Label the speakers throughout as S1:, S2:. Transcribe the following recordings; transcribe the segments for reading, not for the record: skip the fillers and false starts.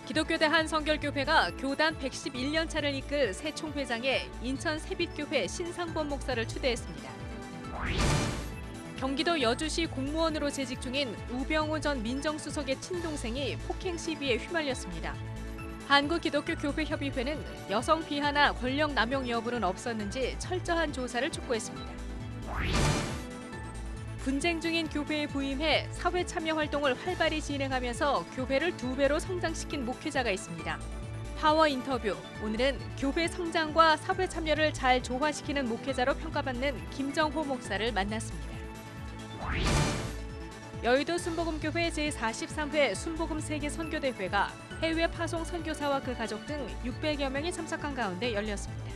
S1: 기독교대 한성결교회가 교단 111년 차를 이끌 새 총회장에 인천 세빛교회 신상범 목사를 추대했습니다. 경기도 여주시 공무원으로 재직 중인 우병우 전 민정수석의 친동생이 폭행 시비에 휘말렸습니다. 한국기독교교회협의회는 여성 비하나 권력 남용 여부는 없었는지 철저한 조사를 촉구했습니다. 분쟁 중인 교회에 부임해 사회 참여 활동을 활발히 진행하면서 교회를 2배로 성장시킨 목회자가 있습니다. 파워 인터뷰, 오늘은 교회 성장과 사회 참여를 잘 조화시키는 목회자로 평가받는 김정호 목사를 만났습니다. 여의도 순복음교회 제43회 순복음 세계 선교대회가 해외 파송 선교사와 그 가족 등 600여 명이 참석한 가운데 열렸습니다.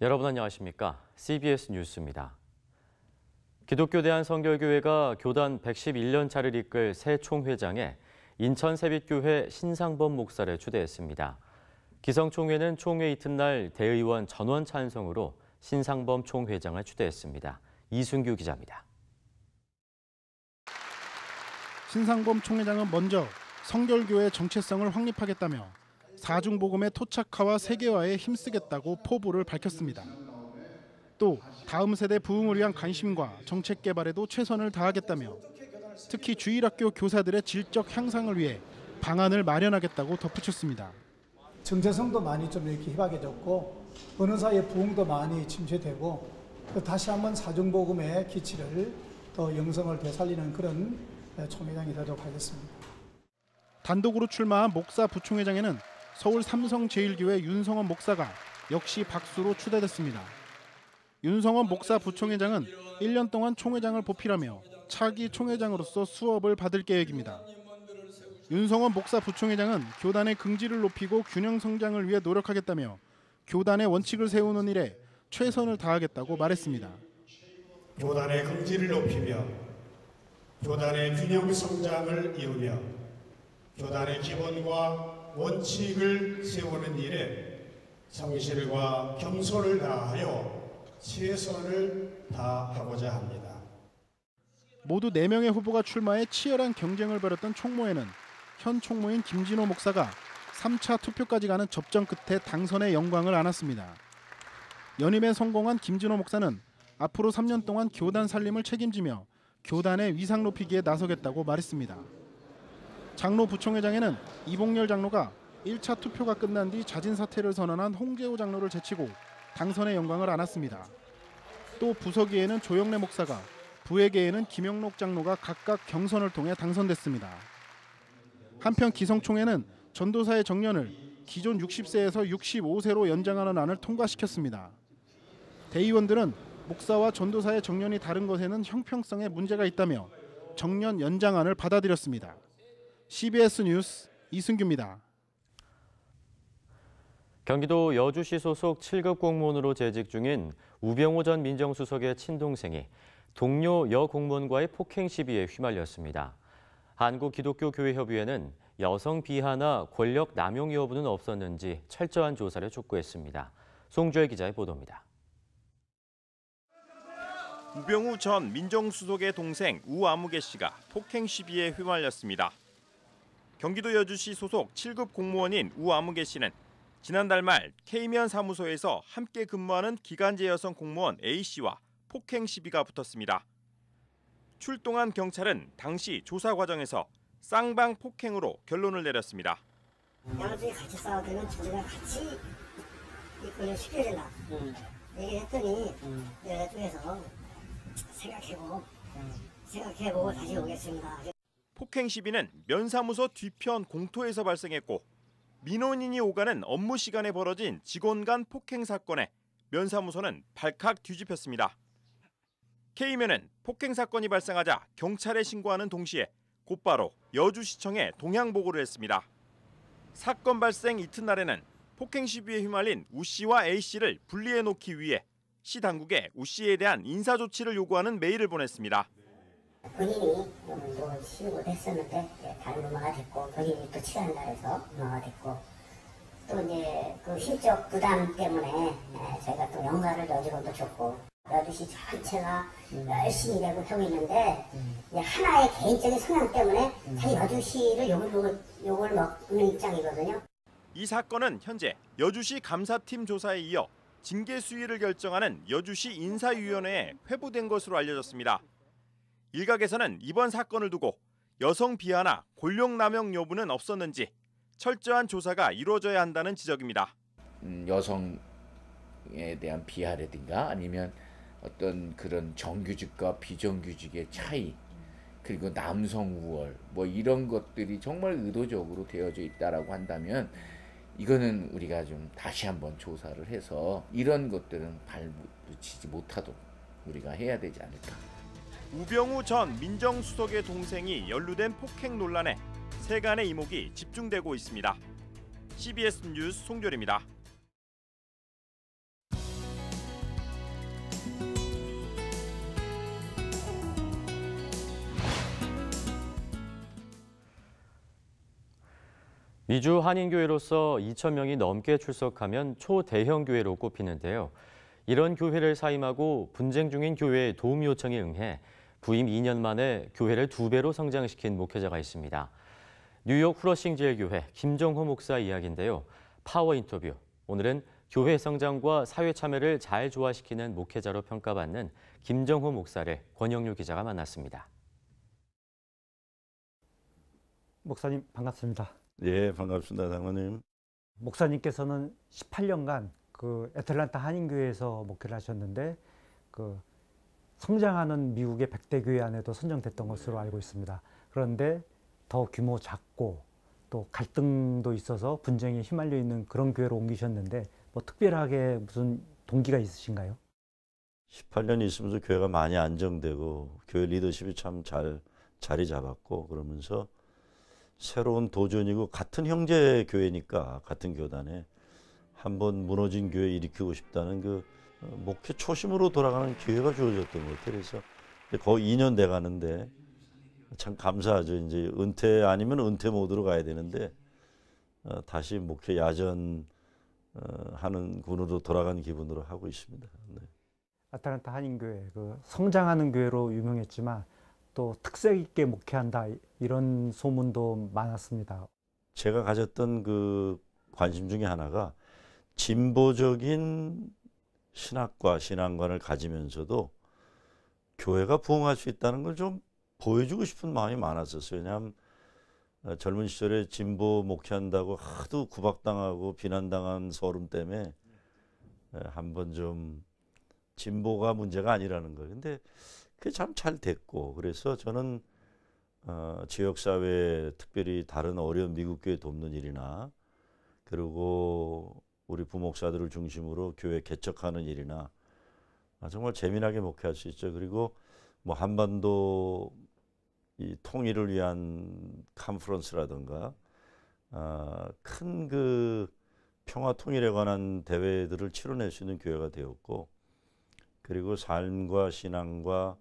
S2: 여러분 안녕하십니까? CBS 뉴스입니다. 기독교 대한성결교회가 교단 111년 차를 이끌 새 총회장에 인천 세빛교회 신상범 목사를 추대했습니다. 기성총회는 총회 이튿날 대의원 전원 찬성으로 신상범 총회장을 추대했습니다. 이순규 기자입니다.
S3: 신상범 총회장은 먼저 성결교회 정체성을 확립하겠다며 사중복음의 토착화와 세계화에 힘쓰겠다고 포부를 밝혔습니다. 또 다음 세대 부흥을 위한 관심과 정책 개발에도 최선을 다하겠다며 특히 주일학교 교사들의 질적 향상을 위해 방안을 마련하겠다고 덧붙였습니다.
S4: 정체성도 많이 좀 이렇게 희박해졌고 어느 사이에 부흥도 많이 침체되고 다시 한번 사중복음의 기치를 더 영성을 되살리는 그런 총회장이 되도록 하겠습니다.
S3: 단독으로 출마한 목사 부총회장에는 서울 삼성제일교회 윤성원 목사가 역시 박수로 추대됐습니다. 윤성원 목사 부총회장은 1년 동안 총회장을 보필하며 차기 총회장으로서 수업을 받을 계획입니다. 윤성원 목사 부총회장은 교단의 긍지를 높이고 균형 성장을 위해 노력하겠다며 교단의 원칙을 세우는 일에 최선을 다하겠다고 말했습니다.
S5: 교단의 긍지를 높이며 교단의 균형 성장을 이루며 교단의 기본과 원칙을 세우는 일에 성실과 겸손을 다하여 최선을 다하고자 합니다.
S3: 모두 4명의 후보가 출마해 치열한 경쟁을 벌였던 총무회는 현 총무인 김진호 목사가 3차 투표까지 가는 접전 끝에 당선의 영광을 안았습니다. 연임에 성공한 김진호 목사는 앞으로 3년 동안 교단 살림을 책임지며 교단의 위상 높이기에 나서겠다고 말했습니다. 장로 부총회장에는 이봉렬 장로가 1차 투표가 끝난 뒤 자진 사퇴를 선언한 홍재호 장로를 제치고 당선의 영광을 안았습니다. 또 부서기에는 조영래 목사가, 부회계에는 김영록 장로가 각각 경선을 통해 당선됐습니다. 한편 기성총회는 전도사의 정년을 기존 60세에서 65세로 연장하는 안을 통과시켰습니다. 대의원들은 목사와 전도사의 정년이 다른 것에는 형평성에 문제가 있다며 정년 연장안을 받아들였습니다. CBS 뉴스 이순규입니다.
S2: 경기도 여주시 소속 7급 공무원으로 재직 중인 우병우 전 민정수석의 친동생이 동료 여공무원과의 폭행 시비에 휘말렸습니다. 한국기독교교회협의회는 여성 비하나 권력 남용 여부는 없었는지 철저한 조사를 촉구했습니다. 송주혜 기자의 보도입니다.
S6: 우병우 전 민정수석의 동생 우아무개 씨가 폭행 시비에 휘말렸습니다. 경기도 여주시 소속 7급 공무원인 우아무개 씨는 지난달 말 K면 사무소에서 함께 근무하는 기간제 여성 공무원 A씨와 폭행 시비가 붙었습니다. 출동한 경찰은 당시 조사 과정에서 쌍방 폭행으로 결론을 내렸습니다.
S7: 양쪽이 같이 싸우면 우리가 같이 이걸 시켜야 된다. 얘기했더니 내가 쪽에서 생각해보고 다시 오겠습니다.
S6: 폭행 시비는 면사무소 뒤편 공터에서 발생했고 민원인이 오가는 업무 시간에 벌어진 직원 간 폭행 사건에 면사무소는 발칵 뒤집혔습니다. K면은 폭행 사건이 발생하자 경찰에 신고하는 동시에 곧바로 여주시청에 동향 보고를 했습니다. 사건 발생 이튿날에는 폭행 시비에 휘말린 우 씨와 A 씨를 분리해 놓기 위해 시 당국에 우 씨에 대한 인사 조치를 요구하는 메일을 보냈습니다.
S7: 본인이 시비를 했었는데 다른 엄마가 됐고 본인이 또 치료한다 해서 엄마가 됐고 또 이제 그 심적 부담 때문에 저희가 또 연가를 여직원도 줬고 여주시 전체가 열심히 내고 하고 있는데 이제 하나의 개인적인 성향 때문에 자기 여주시를 욕을 먹는 입장이거든요.
S6: 이 사건은 현재 여주시 감사팀 조사에 이어 징계 수위를 결정하는 여주시 인사위원회에 회부된 것으로 알려졌습니다. 일각에서는 이번 사건을 두고 여성 비하나 권력남용 여부는 없었는지 철저한 조사가 이루어져야 한다는 지적입니다.
S8: 여성에 대한 비하라든가 아니면 어떤 그런 정규직과 비정규직의 차이, 그리고 남성 우월 뭐 이런 것들이 정말 의도적으로 되어져 있다라고 한다면 이거는 우리가 좀 다시 한번 조사를 해서 이런 것들은 발붙이지 못하도록 우리가 해야 되지 않을까.
S6: 우병우 전 민정수석의 동생이 연루된 폭행 논란에 세간의 이목이 집중되고 있습니다. CBS 뉴스 송별입니다.
S2: 미주 한인교회로서 2,000명이 넘게 출석하면 초대형 교회로 꼽히는데요. 이런 교회를 사임하고 분쟁 중인 교회의 도움 요청에 응해 부임 2년 만에 교회를 2배로 성장시킨 목회자가 있습니다. 뉴욕 후러싱제일교회 김정호 목사 이야기인데요. 파워 인터뷰. 오늘은 교회 성장과 사회 참여를 잘 조화시키는 목회자로 평가받는 김정호 목사를 권영률 기자가 만났습니다.
S9: 목사님 반갑습니다.
S10: 예, 반갑습니다, 장로님.
S9: 목사님께서는 18년간 그 애틀랜타 한인교회에서 목회를 하셨는데 그 성장하는 미국의 100대 교회 안에도 선정됐던 것으로 알고 있습니다. 그런데 더 규모 작고 또 갈등도 있어서 분쟁에 휘말려 있는 그런 교회로 옮기셨는데 뭐 특별하게 무슨 동기가 있으신가요?
S10: 18년 있으면서 교회가 많이 안정되고 교회 리더십이 참 잘 자리 잡았고 그러면서 새로운 도전이고 같은 형제 교회니까 같은 교단에 한번 무너진 교회 일으키고 싶다는 그 목회 초심으로 돌아가는 기회가 주어졌던 것 같아요. 그래서 거의 2년 돼 가는데 참 감사하죠. 이제 은퇴 아니면 은퇴 모드로 가야 되는데 다시 목회 야전 하는 군으로 돌아간 기분으로 하고 있습니다. 네.
S9: 애틀랜타 한인교회 그 성장하는 교회로 유명했지만 또 특색 있게 목회한다 이런 소문도 많았습니다.
S10: 제가 가졌던 그 관심 중에 하나가 진보적인 신학과 신앙관을 가지면서도 교회가 부흥할 수 있다는 걸 좀 보여주고 싶은 마음이 많았었어요. 왜냐하면 젊은 시절에 진보 목회한다고 하도 구박당하고 비난당한 서름 때문에 한번 좀 진보가 문제가 아니라는 거예요. 근데 그게 참 잘 됐고 그래서 저는 지역사회 특별히 다른 어려운 미국 교회 돕는 일이나 그리고 우리 부목사들을 중심으로 교회 개척하는 일이나 정말 재미나게 목회할 수 있죠. 그리고 뭐 한반도 이 통일을 위한 컨퍼런스라든가 큰 그 평화 통일에 관한 대회들을 치러낼 수 있는 교회가 되었고 그리고 삶과 신앙과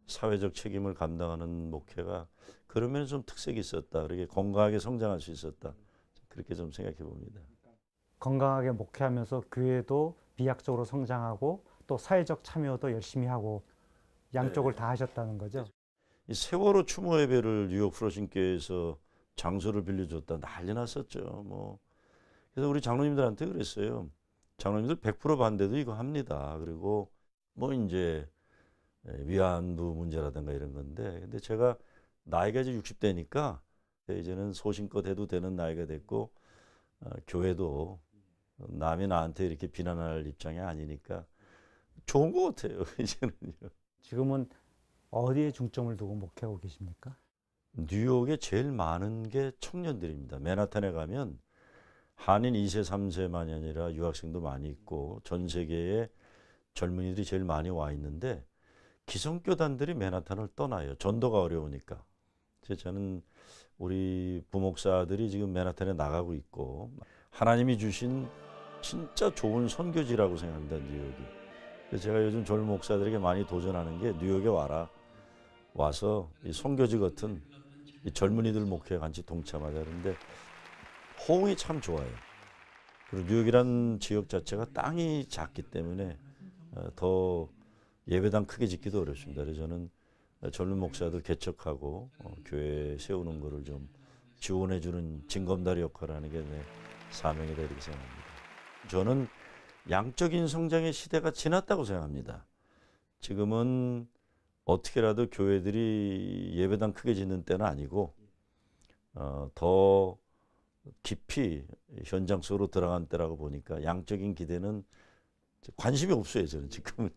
S10: 사회적 책임을 감당하는 목회가 그러면 좀 특색이 있었다. 그렇게 건강하게 성장할 수 있었다. 그렇게 좀 생각해 봅니다.
S9: 건강하게 목회하면서 교회도 비약적으로 성장하고 또 사회적 참여도 열심히 하고 양쪽을 다 하셨다는 거죠.
S10: 이 세월호 추모 예배를 뉴욕 프로신교회에서 장소를 빌려줬다 난리 났었죠. 뭐 그래서 우리 장로님들한테 그랬어요. 장로님들 100% 반대도 이거 합니다. 그리고 뭐 이제 위안부 문제라든가 이런 건데 근데 제가 나이가 이제 60대니까 이제는 소신껏 해도 되는 나이가 됐고 교회도 남이 나한테 이렇게 비난할 입장이 아니니까 좋은 것 같아요. 이제는요.
S9: 지금은 어디에 중점을 두고 목회하고 계십니까?
S10: 뉴욕에 제일 많은 게 청년들입니다. 맨하탄에 가면 한인 2세, 3세만이 아니라 유학생도 많이 있고 전 세계에 젊은이들이 제일 많이 와 있는데 기성교단들이 맨하탄을 떠나요. 전도가 어려우니까. 그래서 저는 우리 부목사들이 지금 맨하탄에 나가고 있고 하나님이 주신 진짜 좋은 선교지라고 생각합니다. 뉴욕이. 그래서 제가 요즘 젊은 목사들에게 많이 도전하는 게 뉴욕에 와라. 와서 이 선교지 같은 이 젊은이들 목회에 같이 동참하자. 그런데 호응이 참 좋아요. 그리고 뉴욕이란 지역 자체가 땅이 작기 때문에 더 예배당 크게 짓기도 어렵습니다. 그래서 저는 젊은 목사들 개척하고 교회 세우는 거를 좀 지원해주는 징검다리 역할을 하는 게 내 사명이다 이렇게 생각합니다. 저는 양적인 성장의 시대가 지났다고 생각합니다. 지금은 어떻게라도 교회들이 예배당 크게 짓는 때는 아니고 더 깊이 현장 속으로 들어간 때라고 보니까 양적인 기대는 관심이 없어요. 저는 지금은요.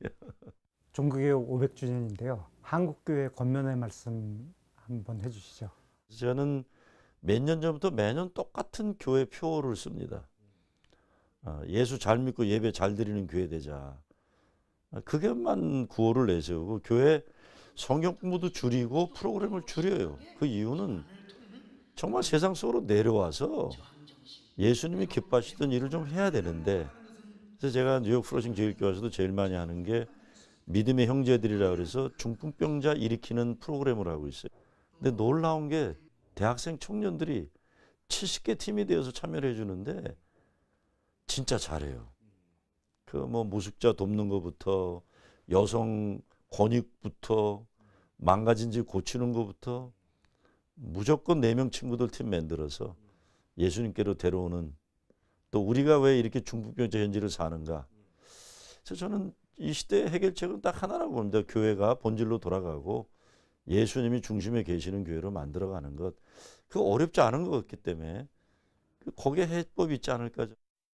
S9: 종교개혁 500주년인데요. 한국교회 권면의 말씀 한번 해주시죠.
S10: 저는 몇 년 전부터 매년 똑같은 교회 표어를 씁니다. 예수 잘 믿고 예배 잘 드리는 교회 되자. 그게만 구호를 내세우고 교회 성경 공부도 줄이고 프로그램을 줄여요. 그 이유는 정말 세상 속으로 내려와서 예수님이 기뻐하시던 일을 좀 해야 되는데, 그래서 제가 뉴욕 플러싱 제일교회에서도 제일 많이 하는 게 믿음의 형제들이라 그래서 중풍병자 일으키는 프로그램을 하고 있어요. 근데 놀라운 게 대학생 청년들이 70개 팀이 되어서 참여를 해주는데 진짜 잘해요. 그 뭐 무숙자 돕는 것부터 여성 권익부터 망가진 집 고치는 것부터 무조건 4명 친구들 팀 만들어서 예수님께로 데려오는, 또 우리가 왜 이렇게 중풍병자 현지를 사는가. 그래서 저는 이 시대의 해결책은 딱 하나라고 봅니다. 교회가 본질로 돌아가고 예수님이 중심에 계시는 교회로 만들어가는 것. 그거 어렵지 않은 것 같기 때문에 거기에 해법이 있지 않을까.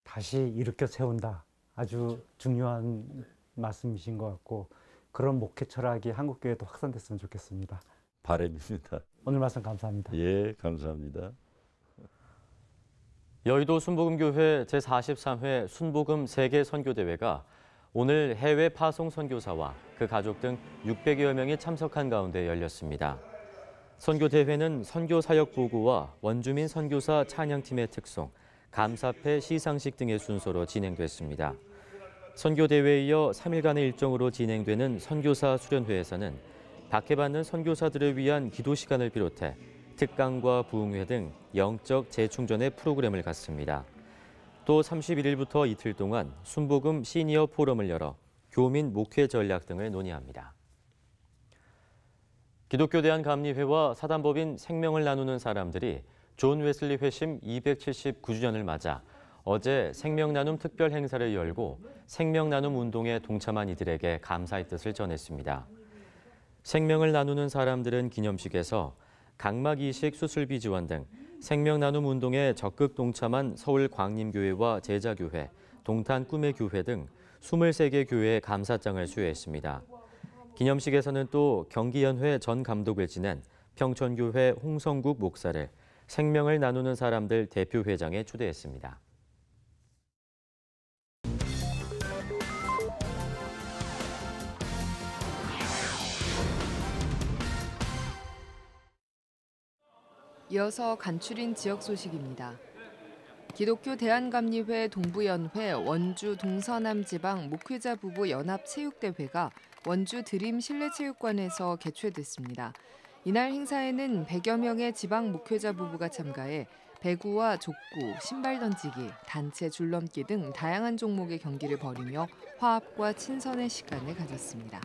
S9: 다시 일으켜 세운다. 아주 중요한 말씀이신 것 같고, 그런 목회 철학이 한국교회도 확산됐으면 좋겠습니다.
S10: 바람입니다.
S9: 오늘 말씀 감사합니다.
S10: 예, 감사합니다.
S2: 여의도 순복음교회 제43회 순복음 세계 선교대회가 오늘 해외 파송 선교사와 그 가족 등 600여 명이 참석한 가운데 열렸습니다. 선교대회는 선교사역 보고와 원주민 선교사 찬양팀의 특송, 감사패 시상식 등의 순서로 진행됐습니다. 선교대회에 이어 3일간의 일정으로 진행되는 선교사 수련회에서는 박해받는 선교사들을 위한 기도 시간을 비롯해 특강과 부흥회 등 영적 재충전의 프로그램을 갖습니다. 또 31일부터 이틀 동안 순복음 시니어 포럼을 열어 교민 목회 전략 등을 논의합니다. 기독교 대한감리회와 사단법인 생명을 나누는 사람들이 존 웨슬리 회심 279주년을 맞아 어제 생명나눔 특별 행사를 열고 생명나눔 운동에 동참한 이들에게 감사의 뜻을 전했습니다. 생명을 나누는 사람들은 기념식에서 각막 이식 수술비 지원 등 생명나눔 운동에 적극 동참한 서울 광림교회와 제자교회, 동탄 꿈의 교회 등 23개 교회에 감사장을 수여했습니다. 기념식에서는 또 경기연회 전 감독을 지낸 평촌교회 홍성국 목사를 생명을 나누는 사람들 대표회장에 초대했습니다.
S11: 이어서 간추린 지역 소식입니다. 기독교 대한감리회 동부연회 원주 동서남 지방 목회자 부부 연합체육대회가 원주 드림 실내체육관에서 개최됐습니다. 이날 행사에는 100여 명의 지방 목회자 부부가 참가해 배구와 족구, 신발 던지기, 단체 줄넘기 등 다양한 종목의 경기를 벌이며 화합과 친선의 시간을 가졌습니다.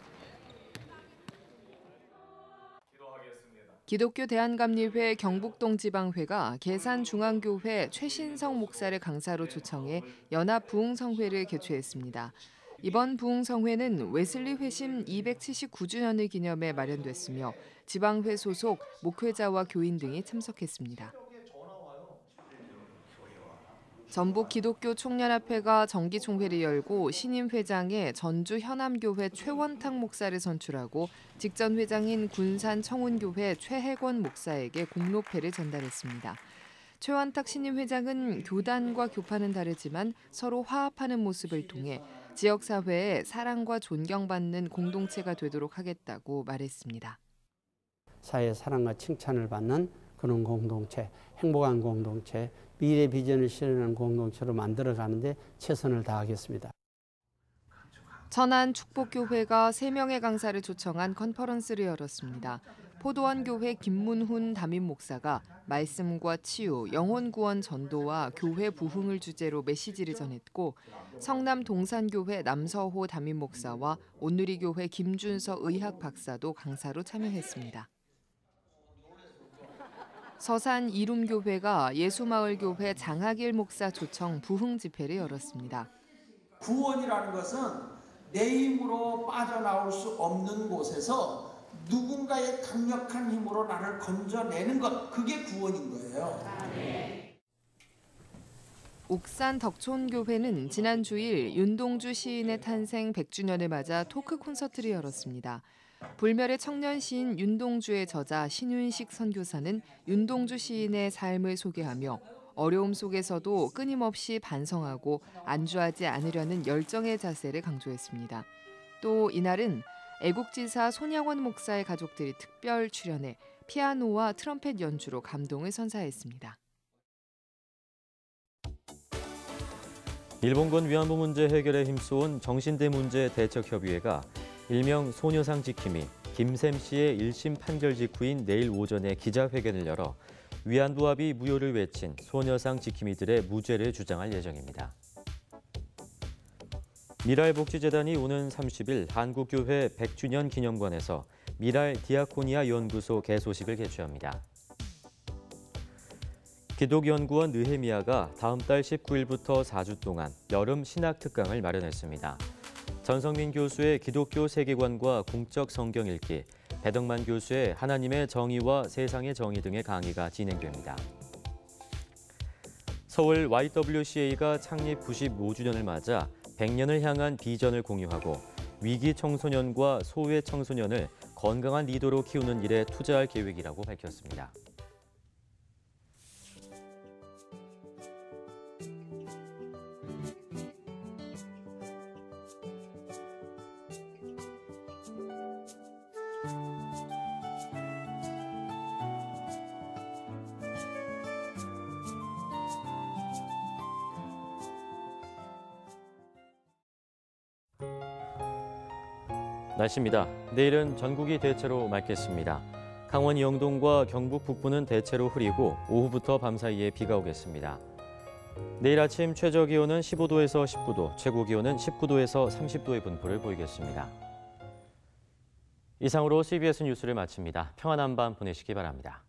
S11: 기독교 대한감리회 경북동 지방회가 계산중앙교회 최신성 목사를 강사로 초청해 연합 부흥성회를 개최했습니다. 이번 부흥성회는 웨슬리 회심 279주년을 기념해 마련됐으며 지방회 소속 목회자와 교인 등이 참석했습니다. 전북 기독교 총연합회가 정기총회를 열고 신임 회장에 전주 현암교회 최원탁 목사를 선출하고 직전 회장인 군산 청운교회 최혜권 목사에게 공로패를 전달했습니다. 최원탁 신임 회장은 교단과 교파는 다르지만 서로 화합하는 모습을 통해 지역사회에 사랑과 존경받는 공동체가 되도록 하겠다고 말했습니다.
S12: 사회의 사랑과 칭찬을 받는 그런 공동체, 행복한 공동체, 미래 비전을 실현하는 공동체로 만들어가는 데 최선을 다하겠습니다.
S11: 천안 축복교회가 3명의 강사를 초청한 컨퍼런스를 열었습니다. 포도원교회 김문훈 담임 목사가 말씀과 치유, 영혼 구원 전도와 교회 부흥을 주제로 메시지를 전했고 성남 동산교회 남서호 담임 목사와 온누리교회 김준서 의학 박사도 강사로 참여했습니다. 서산 이룸교회가 예수마을교회 장학일 목사 초청 부흥 집회를 열었습니다.
S13: 구원이라는 것은 내 힘으로 빠져나올 수 없는 곳에서 누군가의 강력한 힘으로 나를 건져내는 것, 그게 구원인 거예요.
S11: 옥산 덕촌교회는 지난 주일 윤동주 시인의 탄생 100주년을 맞아 토크 콘서트를 열었습니다. 불멸의 청년 시인 윤동주의 저자 신윤식 선교사는 윤동주 시인의 삶을 소개하며 어려움 속에서도 끊임없이 반성하고 안주하지 않으려는 열정의 자세를 강조했습니다. 또 이날은 애국지사 손양원 목사의 가족들이 특별 출연해 피아노와 트럼펫 연주로 감동을 선사했습니다.
S2: 일본군 위안부 문제 해결에 힘써온 정신대 문제 대책협의회가 일명 소녀상 지킴이 김샘 씨의 1심 판결 직후인 내일 오전에 기자회견을 열어 위안부 합의 무효를 외친 소녀상 지킴이들의 무죄를 주장할 예정입니다. 미랄복지재단이 오는 30일 한국교회 100주년 기념관에서 미랄 디아코니아 연구소 개소식을 개최합니다. 기독연구원 느헤미야가 다음 달 19일부터 4주 동안 여름 신학 특강을 마련했습니다. 전성민 교수의 기독교 세계관과 공적 성경 읽기, 배덕만 교수의 하나님의 정의와 세상의 정의 등의 강의가 진행됩니다. 서울 YWCA가 창립 95주년을 맞아 100년을 향한 비전을 공유하고 위기 청소년과 소외 청소년을 건강한 리더로 키우는 일에 투자할 계획이라고 밝혔습니다. 날씨입니다. 내일은 전국이 대체로 맑겠습니다. 강원 영동과 경북 북부는 대체로 흐리고 오후부터 밤사이에 비가 오겠습니다. 내일 아침 최저기온은 15도에서 19도, 최고기온은 19도에서 30도의 분포를 보이겠습니다. 이상으로 CBS 뉴스를 마칩니다. 평안한 밤 보내시기 바랍니다.